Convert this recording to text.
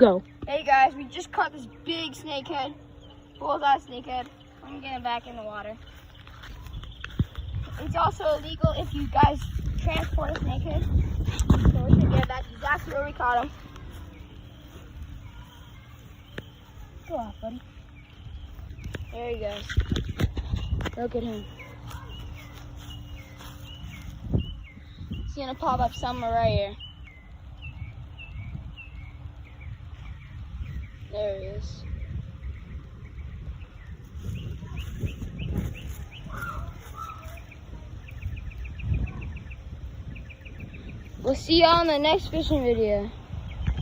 Go. Hey guys, we just caught this big snakehead. Bullseye snakehead. I'm getting back in the water. It's also illegal if you guys transport a snakehead. So we should get back exactly where we caught him. Go off, buddy. There he goes. Look at him. He's gonna pop up somewhere right here. There he is. We'll see y'all in the next fishing video.